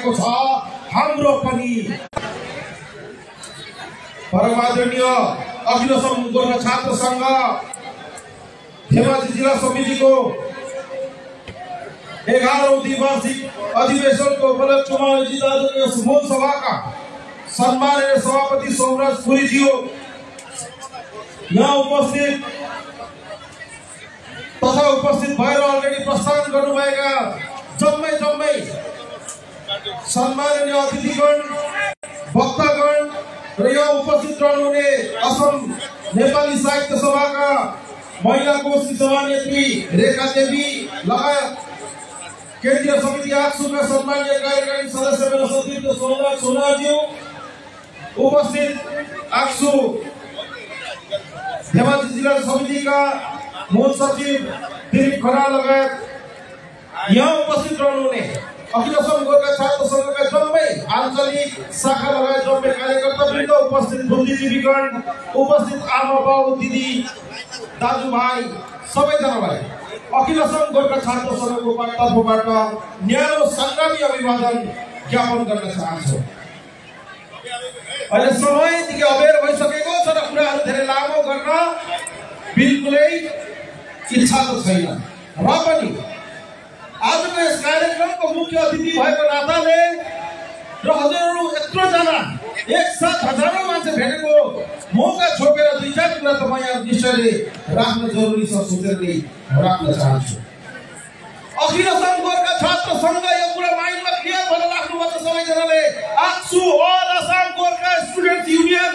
भएको छ हाम्रो पनि। परमादरणीय अखिल असम गोर्खा छात्र संघ धेमाजी जिल्ला समितिको 11औं द्विवार्षिक अधिवेशनको उपलक्ष्यमा आयोजित आजको यस मूल सभाका सम्माननीय सभापति सोमराज पुरीज्यू, यहाँ उपस्थित तथा उपस्थित भएर अलरेडी प्रस्थान गर्नुभएका जम्मै सम्माननीय अतिथिगण, वक्तागण र यहाँ उपस्थित रहनुहुने असम नेपाली साहित्य सभाका महिला गोष्ठी सभानेत्री रेखा देवी लगायत केन्द्रीय समिति आक्सुका सम्मानीय कार्यकारी सदस्य मेरा सचिव सोमराज सोनाज्यू, उपस्थित आक्सु धेमाजी जिल्ला समितिका मूल सचिव दिलीप खनाल लगायत यहाँ उपस्थित रहनुहुने अखिल असम गोर्खा छात्र संघका जम्मै आञ्चलिक शाखा लगायत जम्मै कार्यकर्तावृन्द, उपस्थित बुद्धिजीवीगण, उपस्थित आमा बाउ दिदी दाजुभाइ सबैजनालाई अखिल असम गोर्खा छात्र संघको तर्फबाट न्यानो संग्रामी अभिवादन ज्ञापन गर्न चाहन्छु। अहिले समयदेखि अबेर भइसकेको छ र कुराहरू धेरै लामो गर्न बिल्कुलै इच्छा त छैन र पनि आजको यस कार्यक्रमको मुख्य अतिथि भएको नाताले र हजुरहरू यत्रो जना एकसाथ हजारौं मान्छे भेटेको मौका छोपेर दुई चार कुरा त म यहाँ निश्चयले राख्न जरुरी छ सोचेर राख्न चाहन्छु। अखिल असम गोर्खा छात्र संघ यो कुरा माइन्डमा क्लियर भएर राख्नुपर्छ सबैजनाले। आक्सु all Assam Gorkha students union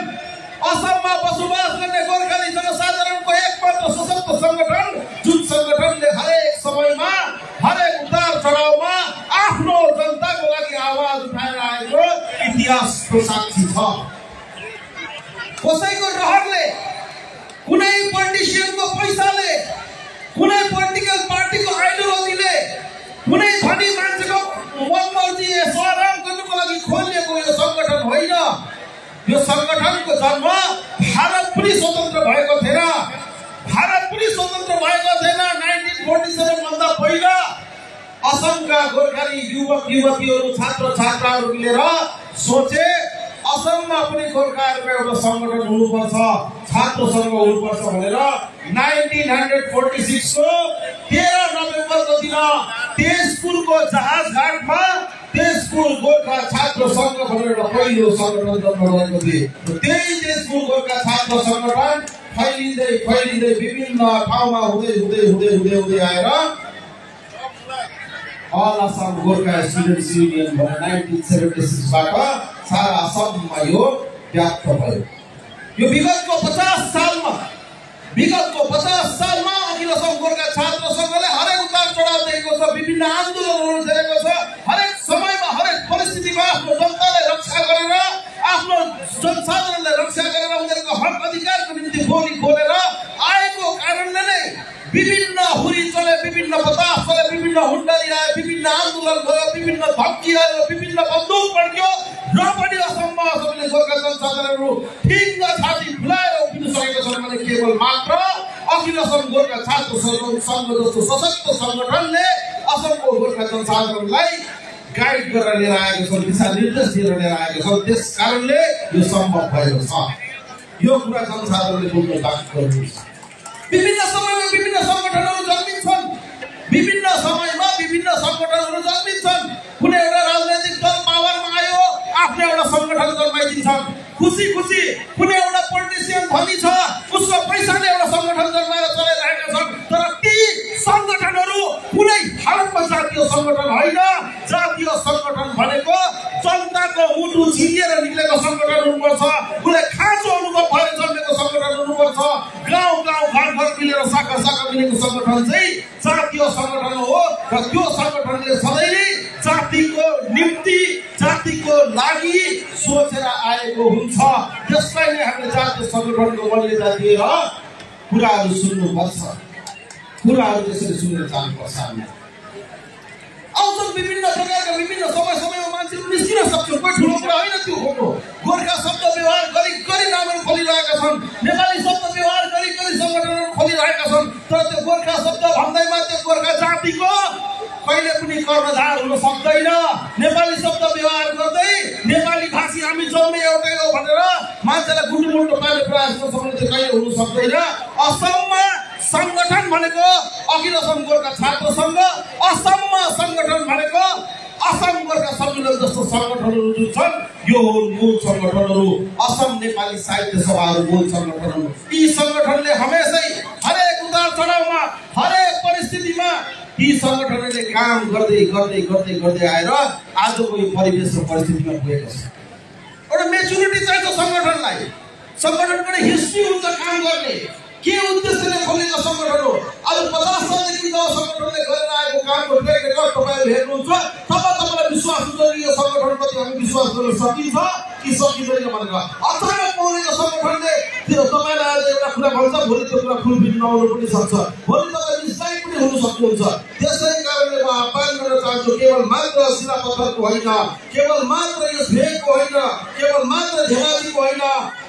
असममा बसोबास गर्ने गोर्खाली जनसाधारणको एकमात्र सशक्त संगठन, जुन संगठनले हरेक समयमा हरेक उतार चढावमा आफ्नो जनताको लागि आवाज उठाएर आएको इतिहासको साक्षी छ। कसैको रहरले, कुनै पोलिटिसियनको पैसाले, कुनै पोलिटिकल पार्टीको आइडियोलोजीले, कुनै धनी मान्छेको मनमर्जी आराम गर्नुको लागि खोलिएको यो संगठन होइन। यो संगठनको जन्म भारत पनि स्वतन्त्र भएको थिएन। भारत पनि स्वतन्त्र भएको थिएन। 1947 भन्दा पहिला असमका गोर्खाली युवक युवतीहरू, छात्र छात्राहरू मिलेर सोचे असममा पनि गोर्खाहरूको एउटा संगठन हुनुपर्छ, छात्र संघ हुनुपर्छ भनेर 1946 को 13 नोभेम्बरको दिन तेजपुरको जहाज घाटमा तेजपुर गोर्खा छात्र संघ भनेर पहिलो संगठन जन्म भएको थियो। त्यही तेजपुर गोर्खा छात्र संगठन फैलिँदै विभिन्न ठाउँमा हुँदै आएर all Assam Gorkha students union भनेर 1976 बाट सारा असममा यो व्याप्त भयो। यो विगतको 50 सालमा अखिल असम गोर्खा छात्र संघले हरेक उतार चढाव दिएको छ, विभिन्न आन्दोलनहरू गरेको छ। हरेक समयमा हरेक परिस्थितिमा आफ्नो जनतालाई रक्षा गरेर, आफ्नो जनसाधारणलाई रक्षा गरेर उनीहरूको हक अधिकारको निम्ति बोली खोलेर आएको कारणले नै विभिन्न हुरी चले, विभिन्न बतास चले, विभिन्न हुन्डरी आयो, विभिन्न आन्दोलन भयो, विभिन्न धम्की आयो, विभिन्न बन्दुक पड्क्यो र पनि असममा सबैले गोर्खा जनसाधारणहरू ठिङ्ग छाती फुलाएर उभिन सकेको छ भने केवल मात्र अखिल असम गोर्खा छात्र संघ जस्तो सशक्त संगठनले असमको गोर्खा जनसाधारणलाई गाइड गरेर लिएर आएको छ, दिशा निर्देश दिएर लिएर आएको छ। त्यस कारणले यो सम्भव भएको छ। यो कुरा जनसाधारणले बुझ्न बाँकी गर्नुहोस्। विभिन्न समयमा विभिन्न संगठनहरू जन्मिन्छन्, विभिन्न समयमा विभिन्न संगठनहरू जन्मिन्छन्। कुनै एउटा राजनैतिक दल पावरमा आयो, आफ्नो एउटा संगठन जन्माइदिन्छन्। खुसी कुनै एउटा पोलिटिसियन धनी छ, उसको पैसाले एउटा संगठन जन्माएर चलाइरहेका छन्। तर ती संगठनहरू कुनै हालतमा जातीय संगठन होइन। जातीय संगठन भनेको जनताको मुटु छिरिएर निक्लेको संगठन हुनुपर्छ, उसले खाँचो अनुभव भएर जन्मेको संगठन हुनुपर्छ। गाउँ घर मिलेर शाखा मिलेको संगठन चाहिँ जातीय संगठन हो र त्यो संगठनले सधैँ जातिको निम्ति, जातिको लागि सोचेर आएको हुन्छ। त्यसलाई नै हामीले जातीय संगठनको मान्यता दिएर कुराहरू सुन्नुपर्छ, कुराहरू त्यसरी सुनेर जानुपर्छ। हामीले आउँछन् विभिन्न प्रकारका विभिन्न समयमा मान्छेहरू निस्किन सक्छन्। कोही ठुलो कुरा होइन त्यो हो। गोर्खा शब्द व्यवहार गरी नामहरू खोलिरहेका छन्, नेपाली शब्द व्यवहार गरी संगठनहरू खोलिरहेका छन्। तर त्यो गोर्खा शब्द भन्दैमा त्यो गोर्खा जातिको कहिले पनि कर्णधार हुन सक्दैन। नेपाली शब्द मान्छेलाई गुटुमुटु पार्ने प्रयास गर्छौँ त्यो कहिले हुन सक्दैन। असममा संगठन भनेको अखिल असम गोर्खा छात्र सङ्घ, असममा संगठन भनेको असम गोर्खा सम्मेलन जस्तो संगठनहरू जुन छन् यो हो मूल संगठनहरू। असम नेपाली साहित्य सभाहरू मूल संगठनहरू। यी संगठनले हमेशै हरेक उतार चढावमा हरेक परिस्थितिमा यी संगठनले काम गर्दै गर्दै गर्दै गर्दै आएर आजको यो परिवेश र परिस्थितिमा पुगेको छ। एउटा मेच्युरिटी चाहिन्छ संगठनलाई। संगठनको हिस्ट्री हुन्छ काम गर्ने, के उद्देश्यले खोलेको संगठन हो। आज 50 सालदेखि जब संगठनले गरेर आएको कामको ट्र्याक रेकर्ड तपाईँले हेर्नुहुन्छ तब तपाईँलाई विश्वास हुन्छ कि यो संगठनप्रति हामी विश्वास गर्न सकिन्छ कि सकिँदैन भनेर। अचानक पाउनेको संगठनले त्यो तपाईँलाई आज एउटा कुरा भन्छ, भोलि त्यो कुरा फुलफिल नहुनु पनि सक्छ, भोलि तपाईँ मिसगाइड पनि हुन सक्नुहुन्छ। त्यसै कारणले म आह्वान गर्न चाहन्छु, केवल मात्र शिलापत्थरको होइन, केवल मात्र यो भेगको होइन, केवल मात्र धेमाजीको होइन,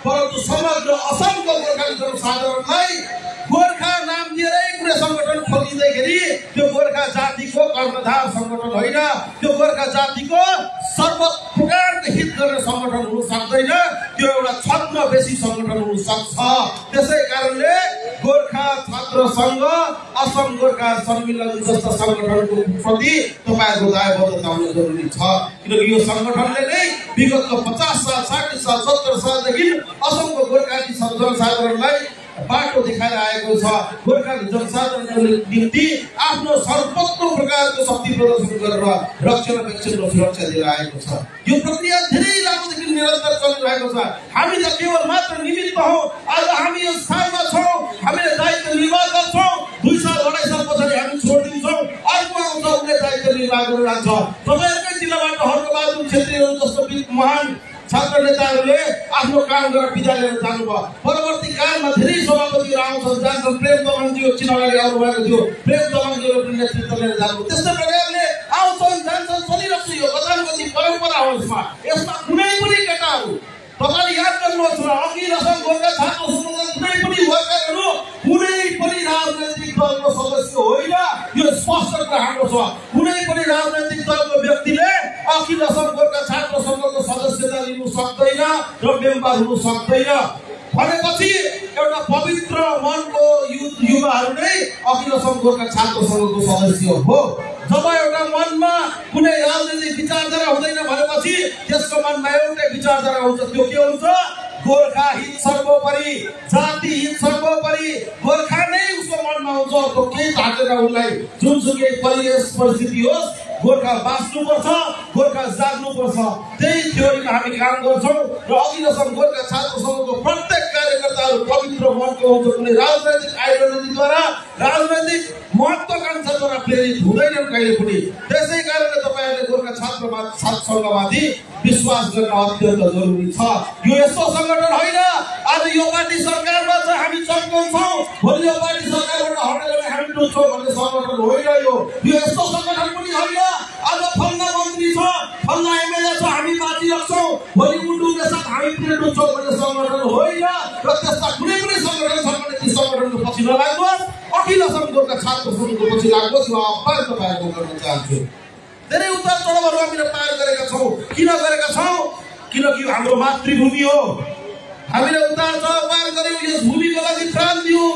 परन्तु समग्र असमको गोर्खा जनसाधारणलाई गोर्खा नाम दिएरै कुनै संगठन खोलिँदाखेरि त्यो गोर्खा जातिको कर्णधार संगठन होइन, त्यो गोर्खा जातिको सर्व प्रकारको हित गर्ने संगठन हुन सक्दैन, त्यो एउटा छद्मवेशी संगठन हुन सक्छ। त्यसै कारणले गोर्खा छात्र सङ्घ, असम गोर्खा सम्मेलन जस्ता संगठनको प्रति तपाईँहरूको दायबद्धता हुन जरुरी छ। किनकि यो संगठनले नै विगतको 50 साल 60 साल 70 सालदेखि असमको गोर्खाली जनसाधारणलाई बाटो देखाएर आएको छ। गोर्खा जनसाधारणको निम्ति आफ्नो सर्वोत्तम प्रकारको शक्ति प्रदर्शन गरेर रक्षणावेक्षण र सुरक्षा दिएर आएको छ। यो प्रक्रिया धेरै लामोदेखि निरन्तर चलिरहेको छ। हामी त केवल मात्र निमित्त हौ। आज हामी यो स्थानमा छौँ, हामीले दायित्व निर्वाह गर्छौँ, 2 साल 2.5 साल पछाडि हामी छोडिदिन्छौँ, अर्को आउँछ उसले दायित्व निर्वाह गरेर लान्छ। तपाईँहरूकै जिल्लाबाट हर्कबहादुर छेत्रीहरू जस्तो महान छात्र नेताहरूले आफ्नो काम गरेर बिदा लिएर जानुभयो। परवर्ती कालमा धेरै सभापतिहरू आउँछन् जान्छन्। प्रेम दमनजीको चिन अगाडि आउनुभएको थियो, प्रेम दमनजीको नेतृत्व लिएर जानुभयो। त्यस्तै प्रकारले आउँछन् जान्छन्, चलिरहेको छ। यो गतानुगतिक परम्परा हो। यसमा कुनै पनि केटाहरू तपाईँले याद गर्नुहोस्, अखिल असम गोर्खा छात्र सङ्घका कुनै पनि वर्करहरू कुनै पनि राजनैतिक दलको सदस्य होइन। यो स्पष्ट कुरा हाम्रो छ। कुनै पनि राजनैतिक दलको व्यक्तिले अखिल असम गोर्खा छात्र सङ्घको सदस्यता लिनु सक्दैन र मेम्बर हुनु सक्दैन भनेपछि एउटा पवित्र मनको युवाहरू नै अखिल असम गोर्खा छात्र सङ्घको सदस्य हो। जब एउटा मनमा कुनै राजनैतिक विचारधारा हुँदैन भनेपछि त्यसको मनमा एउटै विचारधारा हुन्छ। त्यो के हुन्छ? गोर्खा हित सर्वोपरि, जाति हित सर्वोपरि, गोर्खा नै उसको मनमा हुन्छ। त्यो केही थाकेर उसलाई जुनसुकै परिवेश परिस्थिति होस् गोर्खा बाँच्नुपर्छ, गोर्खा जाग्नुपर्छ। त्यही थ्योरीमा हामी काम गर्छौँ र अखिल असम गोर्खा छात्र सङ्घको प्रत्येक कार्यकर्ताहरू पवित्र मनको हुन्छ। कुनै राजनैतिक आइडियोलोजीद्वारा, राजनैतिक महत्त्वाकांक्षाद्वारा प्रेरित हुँदैनन् कहिले पनि। त्यसै कारणले तपाईँहरूले गोर्खा छात्र सङ्घमाथि विश्वास गर्न अत्यन्त जरुरी छ। यो यस्तो संगठन होइन आज यो पार्टी सरकारमा छ हामी चम्काउँछौँ, भोलि यो पार्टी सरकारबाट हटेर भने हामी डुब्छौँ भन्ने संगठन होइन। यो यस्तो संगठन पनि होइन आज फल्ना मन्त्री छ, फल्ना एमएलए छ, हामी बाँचिरहेछौँ, भोलि उडुङ्गे साथ हामी पनि डुब्छौँ भन्ने संगठन होइन। र त्यस्ता कुनै पनि संगठन छ भने ती संगठनको पछि नलाग्नुहोस्, अखिल असम गोर्खा छात्र सङ्घको पछि लाग्नुहोस्। म आह्वान तपाईँहरूको गर्न चाहन्छु। धेरै उतार चढावहरू हामीले पार गरेका छौँ। किन गरेका छौँ? किनकि यो हाम्रो मातृभूमि हो। हामीले उतार चढाव पार गर्यौँ, यस भूमिको लागि प्राण दियौँ,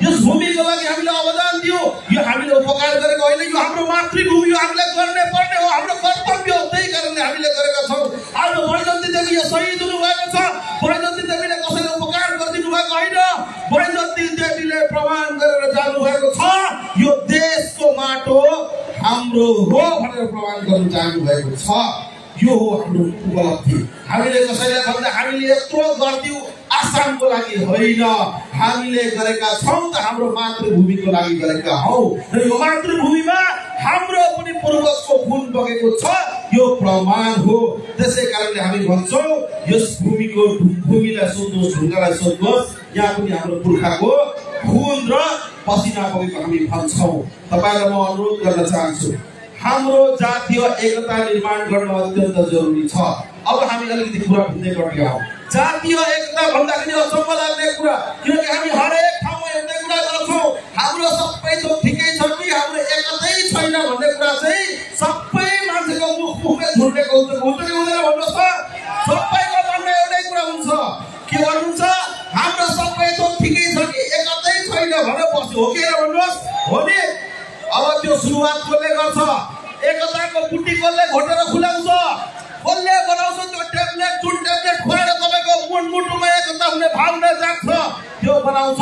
यस भूमिको लागि हामीले अवदान दियौँ। यो हामीले उपकार गरेको होइन, यो हाम्रो मातृभूमि हो, हामीले गर्ने पर्ने हो, हाम्रो कर्तव्य हो। त्यही कारणले हामीले गरेका छौँ। आज बैजन्ती देवी यो शहीद हुनुभएको छ। बैजन्ती देवीले कसैले उपकार गरिदिनु भएको होइन, बैजन्ती देवीले प्रमाण गरेर जानुभएको छ यो देशको माटो हाम्रो हो भनेर प्रमाण गर्न जानुभएको छ। यो हो हाम्रो उपलब्धि। हामीले कसैले भन्दा हामीले यत्रो गरिदिउँ आसामको लागि होइन, हामीले गरेका छौँ त हाम्रो मातृभूमिको लागि गरेका हौ। र यो मातृभूमिमा हाम्रो पनि पूर्वजको खुन बगेको छ, यो प्रमाण हो। त्यसै कारणले हामी भन्छौँ यस भूमिलाई सोध्नुहोस्, ढुङ्गालाई सोध्नुहोस्, यहाँ पनि हाम्रो पुर्खाको खुन र पसिना बगेको हामी भन्छौँ। तपाईँलाई म अनुरोध गर्न चाहन्छु, हाम्रो जातीय एकता निर्माण गर्न अत्यन्त जरुरी छ। अब हामी अलिकति कुरा बुझ्दै गएका हौँ। जातीय एकता भन्दाखेरि अचम्म लाग्ने कुरा, किनकि हामी हरेक ठाउँमा एउटै कुरा गर्छौँ, हाम्रो सबै थोक ठिकै छ कि हाम्रो एकतै छैन भन्ने कुरा चाहिँ सबै मान्छेको मुखमै झुन्डेको हुन्छ कि हुँदैन भन्नुहोस् त? सबैको मनमा एउटै कुरा हुन्छ कि हो कि भन्नुहोस्? हो नि। अब त्यो सुरुवात कसले गर्छ? एकताको बुटी कसले घोटेर खुलाउँछ? कसले बनाउँछ त्यो ट्याब्लेट? जुन ट्याब्लेट खुवाएर तपाईँको मुटुमा एकता हुने भावना जाग्छ, त्यो बनाउँछ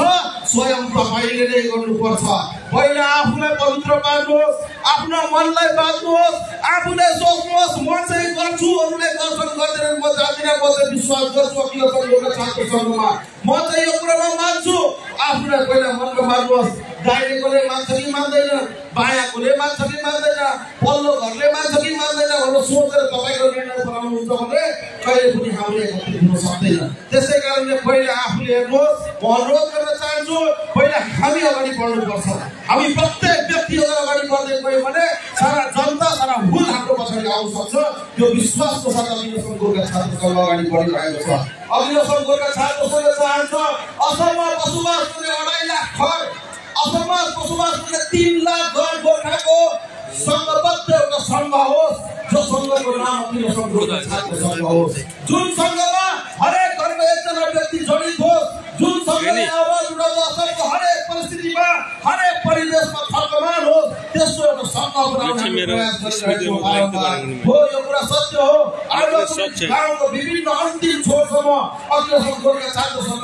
स्वयं तपाईँले नै गर्नुपर्छ। पहिला आफूलाई पवित्र पार्नुहोस्, आफ्नो मनलाई बाँध्नुहोस्, आफूले सोच्नुहोस् म चाहिँ गर्छु, अरूले गर्छन् गर्दैनन्, म जान्दिनँ, म चाहिँ विश्वास गर्छु अखिल सङ्घको छात्र सङ्घमा, म चाहिँ यो कुरामा मान्छु। आफूलाई पहिला मनमा मान्नुहोस्। दाहिनेकोले मान्छ कि मान्दैन, बायाँकोले मान्छ कि मान्दैन, पल्लो घरले मान्छ कि मान्दैन भनेर सोचेर तपाईँको निर्णय बनाउनुहुन्छ भने कहिले पनि हामीले एकत्रित हुन सक्दैन। त्यसै कारणले पहिला आफूले हेर्नुहोस्। म अनुरोध गर्न चाहन्छु, पहिला हामी अगाडि बढ्नुपर्छ। हामी प्रत्येक व्यक्ति अगाडि बढ्दै गयो भने सारा जनता, सारा हुल हाम्रो पछाडि आउन सक्छ। त्यो विश्वासको साथ अखिल सङ्घका छात्र सङ्घ अगाडि बढिरहेको छ। अखिल सङ्घका छात्र सङ्घ चाहन्छ असममा बसोबास गर्ने 2.5 लाख घर, असममा बसोबास गर्ने 3 लाख घर गोर्खाको सङ्घबद्ध एउटा सङ्घ होस्, जो सङ्घको नाम अखिल सङ्घका छात्र सङ्घ होस्, जुन सङ्घमा हरेक घरको एकजना व्यक्ति जडित होस्, जुन सङ्घले आवाज उठाउँदा असमको हरेक परिस्थितिमा, हरेक परिवेशमा फर्कमान होस्, त्यस्तो एउटा सङ्घ बनाउने प्रयास गरिरहेको हो। यो कुरा सत्य हो। गाउँको विभिन्न अन्तिम छोरसम्म अखिल सङ्घका छात्र सङ्घ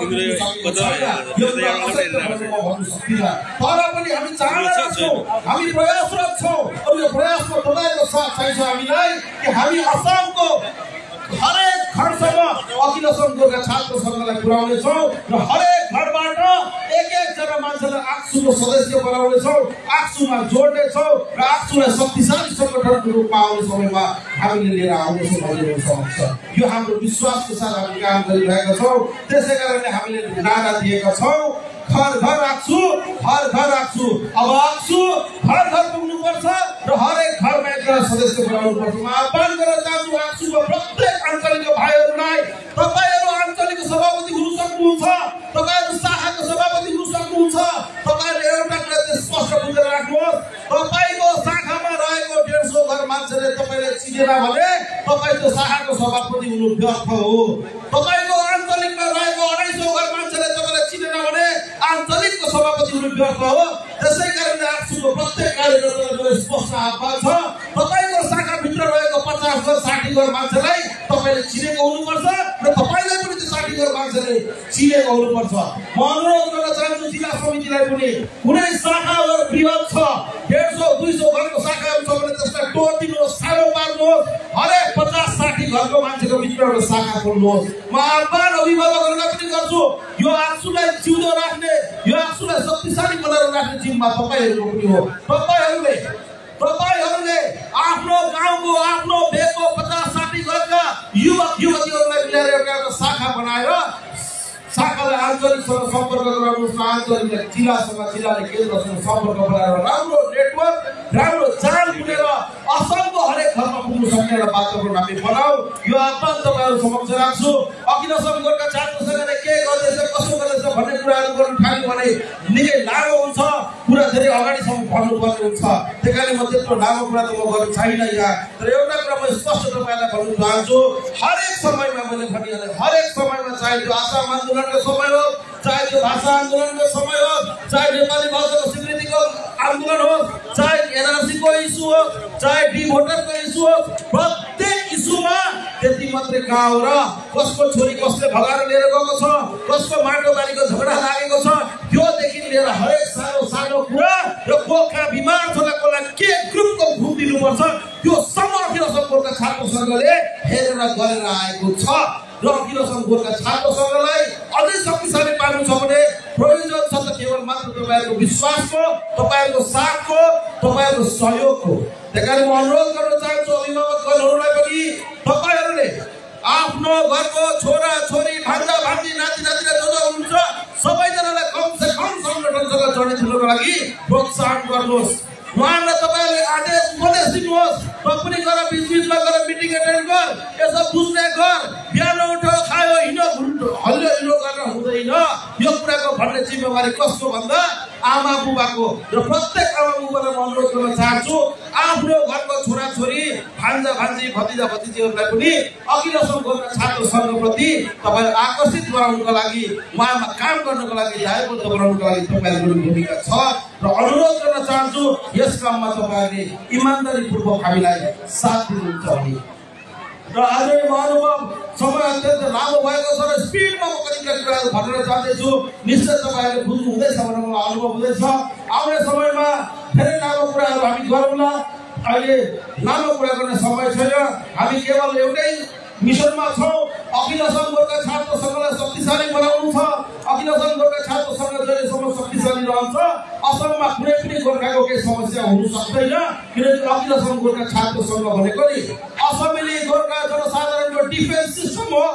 भन्न सक्दिनँ, तर पनि हामी चाहना छौँ, हामी प्रयासरत छौँ। यो प्रयासमा तपाईँको साथ चाहिन्छ हामीलाई कि हामी असमको हरेक घरसम्म अखिल सङ्घका छात्र सङ्घलाई पुर्याउनेछौँ र हरेक घरबाट एक-एकजना मान्छेलाई आक्सुको सदस्य बनाउनेछौँ, आक्सुमा जोड्नेछौँ र आक्सुलाई शक्तिशाली सङ्गठनको रूपमा आउने समयमा हामीले लिएर आउनेछौँ भन्ने सक्छ। यो हाम्रो विश्वासको साथ हामी काम गरिरहेका छौँ। त्यसै कारणले हामीले नारा दिएका छौँ, घर घर आक्सु, हर घर आक्सु। अब आक्सु घर घर पुग्नुपर्छ र हरेक घरमा एकजना सदस्य बनाउनुपर्छ। म आह्वान गर्न चाहन्छु आक्सुको प्रत्येक आञ्चलिक भाइहरूलाई, तपाईँहरू आञ्चलिक सभापति हुन सक्नुहुन्छ, तपाईँहरू शाखाको सभापति हुन सक्नुहुन्छ। तपाईँहरूले एउटा कुरा चाहिँ स्पष्ट बुझेर राख्नुहोस्, तपाईँको शाखामा रहेको 150 घर मान्छेले तपाईँले चिनेन भने तपाईँ त्यो शाखाको सभापति हुनु व्यर्थ हो। तपाईँको आञ्चलिकमा रहेको 250 घर मान्छेले तपाईँले चिनेन भने आञ्चलिकको सभापति हुनु व्यर्थ हो। त्यसै कारणले आक्सुको प्रत्येक कार्यकर्तालाई स्पष्ट आह्वान छ, तपाईँको शाखाभित्र रहेको 50 घर 60 घर मान्छेलाई तपाईँले चिनेको हुनुपर्छ र तपाईँलाई पनि त्यो 60 घर मान्छेले चिनेको हुनुपर्छ। म अनुरोध गर्न चाहन्छु जिल्ला समितिलाई पनि, कुनै शाखा अगर बृहत छ, 150-200 घरको शाखाहरू छ भने त्यसलाई तोडिदिनुहोस्, सानो पार्नुहोस्, हरेक 50-60 घरको मान्छेको भित्र एउटा शाखा खोल्नुहोस्। म आह्वान अभिभावकहरूलाई पनि गर्छु, यो आक्सुलाई जिउँदो राख्ने, यो आक्सुलाई शक्तिशाली बनाएर राख्ने जिम्मा तपाईँहरूको पनि हो। तपाईँहरूले आफ्नो गाउँको, आफ्नो भेगको 50-60 घरका युवक युवतीहरूलाई मिलाएर एउटा शाखा बनाएर शाखालाई आञ्चलिकसँग सम्पर्क गराउनुहोस्, आञ्चलिकलाई जिल्लासँग, जिल्लाले केन्द्रसँग सम्पर्क बनाएर राम्रो नेटवर्क, राम्रो जाल बुनेर असमको हरेक घरमा पुग्नु सक्ने एउटा वातावरण हामी बनाऊ। यो आह्वान तपाईँहरू समक्ष राख्छु। अखिल सङ्घका छात्र सङ्घले के गर्दैछ, कसो गर्दैछ भन्ने कुराहरू गर्न थाल्यो भने निकै लामो हुन्छ, कुरा धेरै अगाडिसम्म भन्नुपर्ने हुन्छ। त्यही कारण म त्यत्रो लामो कुरा त म गर्न छैन यहाँ, तर एउटा कुरा म स्पष्ट तपाईँलाई भन्न चाहन्छु, हरेक समयमा मैले भनिहालेँ, हरेक समयमा चाहे त्यो आसाम आन्दोलनको समय हो, चाहे त्यो भाषा आन्दोलनको समय हो, चाहे नेपाली भाषाको स्वीकृतिको आन्दोलन हो, चाहे एनआरसीको इस्यु हो, चाहे डिभोटरको इस्यु हो, प्रत्येक इस्युमा त्यति मात्रै गाउँ र कसको छोरी कसले भगाएर लिएर गएको छ, कसको माटो बारीको झगडा लागेको छ, त्योदेखि लिएर हरेक सानो सानो कुरा र कोखा बिमार छोरा कसलाई के ग्रुपको घुम दिनुपर्छ, त्यो समग्र सङ्घका छात्र सङ्घले हेरेर गरेर आएको छ। र अखिल सङ्घका छात्र सङ्घलाई अझै शक्तिशाली पार्नु छ भने प्रयोजन छ त केवल मात्र तपाईँहरूको विश्वासको, तपाईँहरूको साथको, तपाईँहरूको सहयोगको। त्यही कारण म अनुरोध गर्न चाहन्छु अभिभावकगणहरूलाई पनि, तपाईँहरूले आफ्नो घरको छोरा छोरी, भान्जा भान्जी, नाति नातिना जो जो हुनुहुन्छ सबैजनालाई कमसे कम सङ्गठनसँग जडित हुनको लागि प्रोत्साहन गर्नुहोस्। उहाँहरूलाई तपाईँहरूले आदेश उपदेश दिनुहोस्, पनि गएर बिचबिचमा गएर मिटिङ एटेन्ड गर, यसो बुझ्ने गर, बिहान उठो खायो हिँडो हल्लो हिँडो गरेर हुँदैन। यो कुराको भन्ने जिम्मेवारी कसको भन्दा आमा बुबाको र प्रत्येक आमा बुबालाई म अनुरोध गर्न चाहन्छु आफ्नो घरको छोराछोरी भान्जा भान्जी भतिजा भतिजीहरूलाई पनि अघिल्लो गोर्खा छात्र सङ्घप्रति तपाईँ आकर्षित गराउनको लागि उहाँमा काम गर्नको लागि दायबद्ध गराउनको लागि तपाईँहरूको भूमिका छ र अनुरोध गर्न चाहन्छु यस काममा तपाईँहरूले इमान्दारीपूर्वक हामीलाई साथ दिनुहुन्छ भने र आज महानुभाव समय अत्यन्त लामो भएको छ र स्पिडमा म कतिपय कुराहरू भन्न चाहन्छु निश्चय तपाईँहरूले बुझ्नु हुँदैछ भनेर मलाई अनुभव हुँदैछ आउने समयमा धेरै लामो कुराहरू हामी गरौँला अहिले लामो कुरा गर्ने समय छैन हामी केवल एउटै मिसनमा छौँ अखिल असम गोर्खा छात्र सङ्घलाई शक्तिशाली बनाउनु छ अखिल असम गोर्खा छात्र सङ्घ जहिलेसम्म शक्तिशाली रहन्छ असममा कुनै पनि गोर्खाको केही समस्या हुनु सक्दैन किनकि अखिल असम गोर्खा छात्र सङ्घ भनेको नि असमेली गोर्खा जनसाधारणको डिफेन्स सिस्टम हो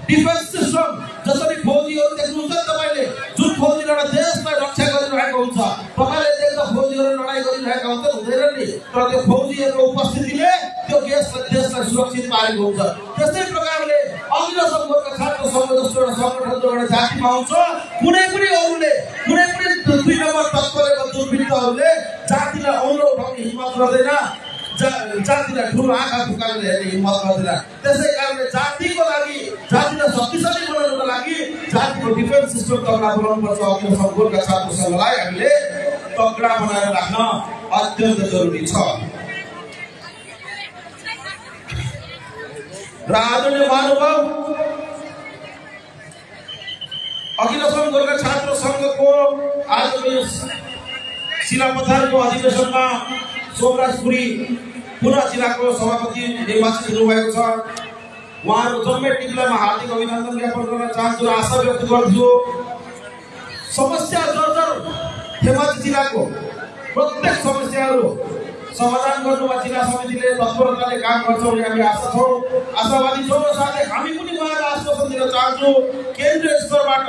डिफेन्स सिस्टम जसरी फौजीहरू देख्नुहुन्छ तपाईँले जुन फौजीले देशलाई रक्षा गरिरहेको हुन्छ तपाईँले देख्दा फौजीहरू लडाइँ गरिरहेका हुन्छ हुँदैन नि तर त्यो फौजीहरूको उपस्थितिले त्यो देशलाई सुरक्षित पारेको हुन्छ त्यस्तै प्रकारले अघिल्लो असम गोर्खा छात्र सङ्घ जस्तो एउटा सङ्गठन जो एउटा जातिमा आउँछ कुनै पनि अरूले कुनै पनि 2 नम्बर तत्त्वले वा दुर्वृत्तहरूले जातिलाई औलो उठाउने हिम्मत गर्दैन जातिलाई ठुलो आँखा फुकाएर हेर्ने हिम्मत गर्दैन त्यसै कारणले जातिको लागि जातिलाई शक्तिशाली बनाउनको लागि जातिको डिफेन्स सिस्टम तगडा बनाउनुपर्छ अघिल्लो असम गोर्खा छात्र सङ्घलाई हामीले तगडा बनाएर राख्न अत्यन्त जरुरी छ र आदरणीय महानुभाव अखिल असम गोर्खा छात्र सङ्घको आजको यो शिलापथरको अधिवेशनमा सोमराजपुरी पुनः जिल्लाको सभापति निर्वाचित हुनुभएको छ उहाँको जन्मै टिमलाई म हार्दिक अभिनन्दन ज्ञापन गर्न चाहन्छु र आशा व्यक्त गर्छु समस्या जर्जर धेमाजी जिल्लाको प्रत्येक समस्याहरू समाधान गर्नुमा जिल्ला समितिले तत्परताले काम गर्छ भन्ने हामी आशावादी छौँ र साथै हामी पनि उहाँलाई आश्वासन दिन चाहन्छौँ केन्द्रीय स्तरबाट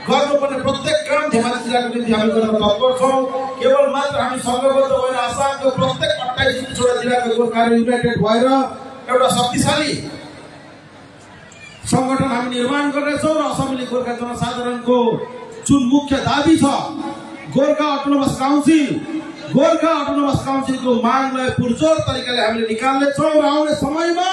गर्नुपर्ने प्रत्येक काम धेमाजी जिल्लाको निम्ति हामी गर्न तत्पर छौँ केवल मात्र हामी सङ्घबद्ध भएर आसामको प्रत्येक 28 जिल्लाको गोर्खाहरू युनाइटेड भएर एउटा शक्तिशाली सङ्गठन हामी निर्माण गर्नेछौँ र असमेली गोर्खा जनसाधारणको जुन मुख्य दाबी छ गोर्खा अटोनोमस काउन्सिलको मागलाई पुरजोर तरिकाले हामीले निकाल्नेछौँ र आउने समयमा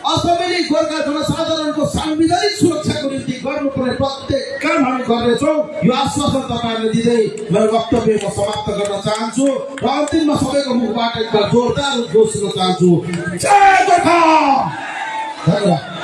असमेली गोर्खा जनसाधारणको सांविधानिक सुरक्षाको निम्ति गर्नुपर्ने प्रत्येक काम हामी गर्नेछौँ यो आश्वासन तपाईँहरूले दिँदै मेरो वक्तव्य म समाप्त गर्न चाहन्छु र अन्तिममा सबैको मुखबाट एकपल्ट जोरदार घोषणा गर्न चाहन्छु जय गोर्खा। धन्यवाद।